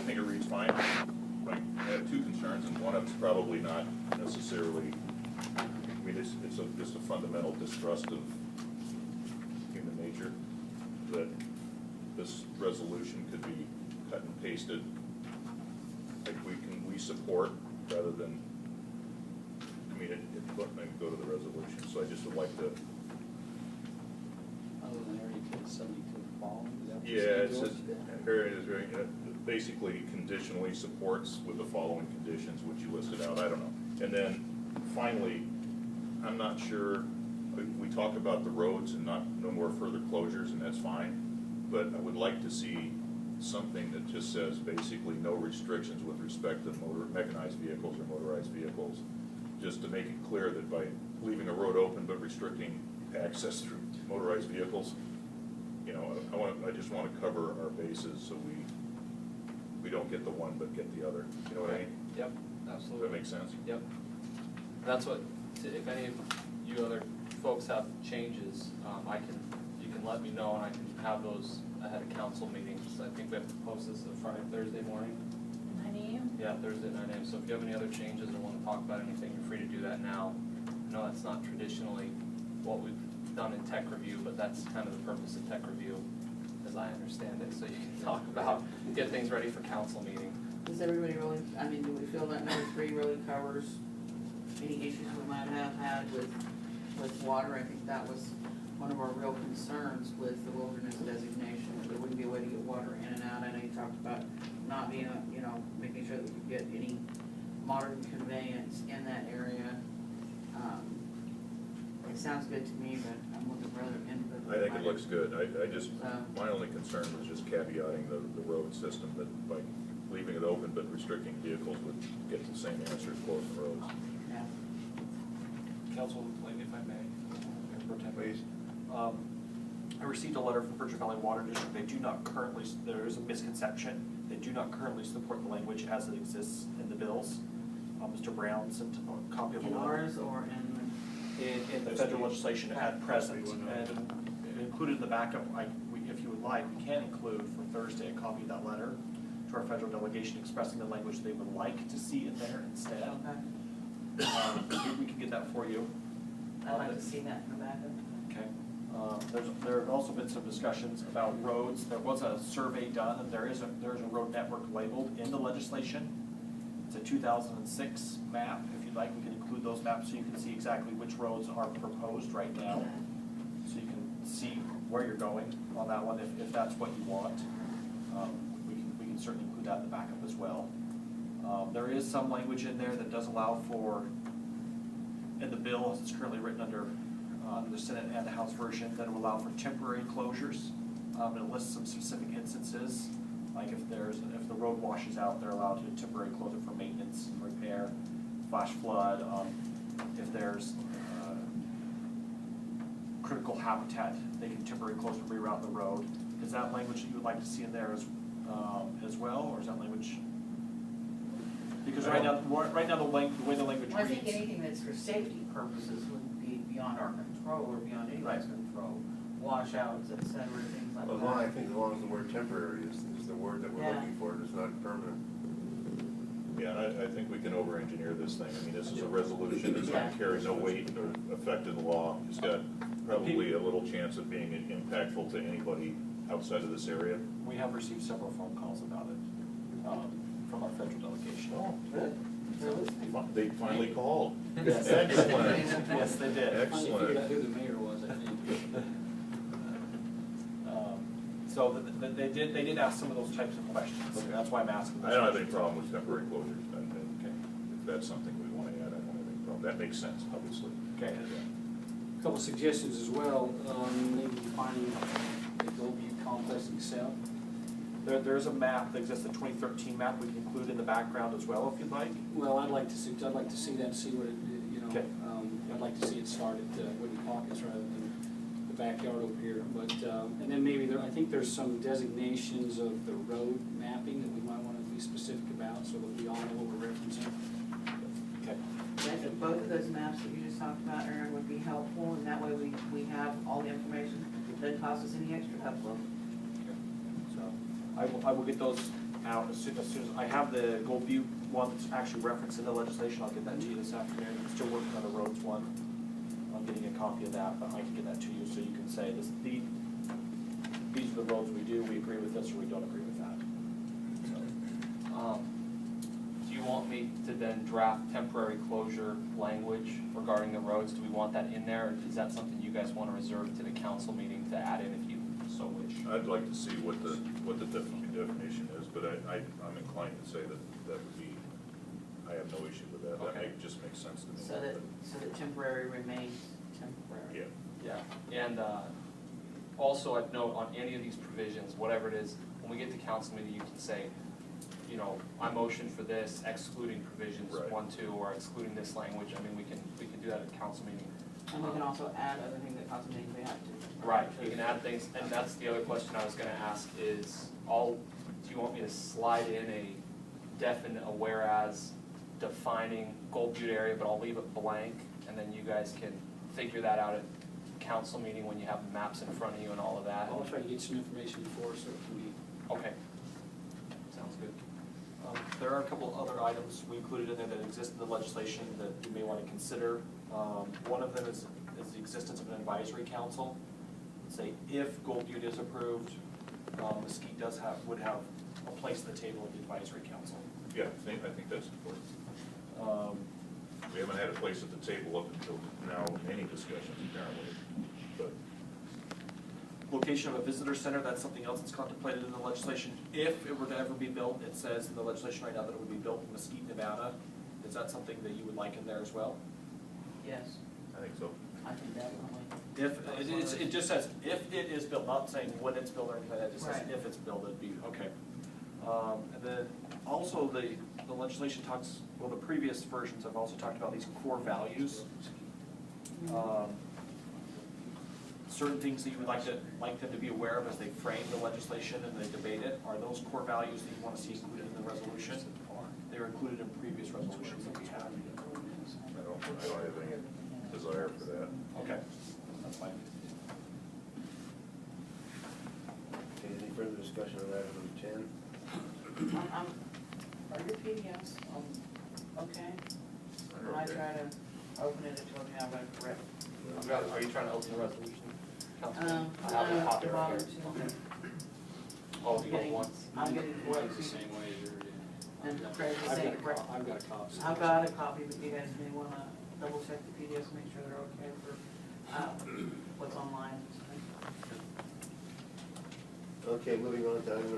think it reads fine. Right. I have two concerns, and one of them's probably not necessarily, I mean, it's just a fundamental distrust of human nature, that this resolution could be cut and pasted, like we support, rather than, I mean, it might go to the resolution, so I just would like to. Other than area code 72 following, is that what Yeah, you're it's saying, just, George? here it is, right, basically conditionally supports with the following conditions, which you listed out, I don't know. And then, finally, I'm not sure, we talk about the roads and no more further closures, and that's fine, but I would like to see something that just says basically no restrictions with respect to mechanized vehicles or motorized vehicles, just to make it clear that by leaving a road open but restricting access through motorized vehicles, you know, I just want to cover our bases so we don't get the one but get the other. You know what I mean? Yep, Does absolutely. that make sense? Yep. That's what, if any of you other folks have changes, you can let me know, and I can have those ahead of council meetings. I think we have to post this Friday, Thursday morning. 9 a.m.? Yeah, Thursday at 9 a.m. So if you have any other changes or want to talk about anything, you're free to do that now. I know that's not traditionally what we've done in tech review, but that's kind of the purpose of tech review, as I understand it. So you can talk about, get things ready for council meeting. Does everybody really, I mean, do we feel that number 3 really covers any issues we might have had with water? I think that was one of our real concerns with the wilderness designation. There wouldn't be a way to get water in and out. I know you talked about not being, making sure that we could get any modern conveyance in that area. It sounds good to me, but I'm looking for other input. I think it looks good. I just, my only concern was just caveating the road system, that by leaving it open but restricting vehicles would get the same answer as closing roads. Yeah. Council, if I may, Mayor Pro Tem. Please. I received a letter from Pritchard Valley Water District. They do not currently, there is a misconception, they do not currently support the language as it exists in the bills. Mr. Brown sent a copy of the In letter. ours or In the federal legislation at present, and included in the backup, if you would like, we can include for Thursday a copy of that letter to our federal delegation expressing the language they would like to see in there instead. Okay. We can get that for you. I'd like to see that in the backup. Okay. There have also been some discussions about roads. There was a survey done, and there is a road network labeled in the legislation. It's a 2006 map. If you'd like, we can include those maps so you can see exactly which roads are proposed right now. So you can see where you're going on that one if that's what you want. We can certainly include that in the backup as well. There is some language in there that does allow for, in the bill as it's currently written under the Senate and the House version, that will allow for temporary closures. It lists some specific instances, like if the road washes out, they're allowed to temporarily close it for maintenance and repair, flash flood. If there's critical habitat, they can temporarily close and reroute the road. Is that language that you would like to see in there as well, or is that language? Because right now the way the language Well, I reads. think anything that's for safety purposes would be beyond our control or beyond anybody's control. Washouts, et cetera, things like that. I think as long as the word temporary is the word that we're looking for, it's not permanent. Yeah, I think we can over-engineer this thing. I mean, this is a resolution that's going to carry no weight or effect in the law. It's got probably a little chance of being impactful to anybody outside of this area. We have received several phone calls about it from our federal delegation. Oh, good. They finally called. Yes. Excellent. Yes, they did. Finally figured out Excellent. who the mayor was, I think. So they did ask some of those types of questions. Okay. That's why I'm asking. I don't have any problem with temporary closures. If that's something we want to add, I don't have any problem. That makes sense, obviously. Okay. A couple suggestions as well, maybe defining the Goldview complex itself. There's a map that exists, a 2013 map we can include in the background as well if you'd like. Well, I'd like to see that, see what it, Okay. I'd like to see it start at Wooden Pockets rather than the backyard over here. But, and then maybe I think there's some designations of the road mapping that we might want to be specific about so that we all know what we're referencing. Okay. I think both of those maps that you just talked about, Aaron, would be helpful, and that way we have all the information. It doesn't cost us any extra upload. So I will get those out as soon as I have the Gold Butte one that's actually referenced in the legislation, I'll get that to you this afternoon. I'm still working on the roads one. I'm getting a copy of that, but I can get that to you so you can say this, these are the roads we do, we agree with this or we don't agree with that. Do you want me to then draft temporary closure language regarding the roads? Do we want that in there, or is that something you guys want to reserve to the council meeting to add in if you so wish? I'd like to see what the definition is, but I'm inclined to say that would be, I have no issue with that. Okay. Just makes sense to me. So that temporary remains temporary. Yeah. Yeah, and also I'd note on any of these provisions, whatever it is, when we get to council meeting, you can say, you know, I motion for this, excluding provisions Right. 1, 2, or excluding this language. I mean, we can do that at council meeting. And we can also add other things that council meetings we have to. Right, you can add things, and that's the other question I was gonna ask is, do you want me to slide in a definite, a whereas defining Gold Butte area, but I'll leave it blank, and then you guys can figure that out at council meeting when you have the maps in front of you and all of that? I'll try to get some information before so it can be. Okay, sounds good. There are a couple other items we included in there that exist in the legislation that you may want to consider. One of them is the existence of an advisory council. Say, if Gold Butte is approved, Mesquite would have a place at the table at the advisory council. Yeah, I think that's important. We haven't had a place at the table up until now in any discussions apparently, but Location of a visitor center, that's something else that's contemplated in the legislation. If it were to ever be built, it says in the legislation right now that it would be built in Mesquite, Nevada. Is that something that you would like in there as well? Yes, I think so. I think definitely. If, it just says if it is built, not saying when it's built or anything like that, it just says Right. if it's built, it'd be, okay. And then also the legislation talks, well, the previous versions have also talked about these core values. Certain things that you would like them to be aware of as they frame the legislation and they debate it. Are those core values that you want to see included in the resolution? They were included in previous resolutions that we had. I don't have any desire for that. Okay, that's fine. Okay, any further discussion on item number 10? Are your PDFs, okay? When I try to open it, it tells me I'm gonna correct. Are you trying to open the resolution? Councilman? I have a No, copy the right bottom here. two. Oh, you got Getting- once? I'm getting It's corrected. the same way as yours. And I've Craig is got saying a correct. I've got a copy. I've got a copy, but you guys may wanna double check the PDFs, make sure they're okay for, what's online. Okay, moving on to item number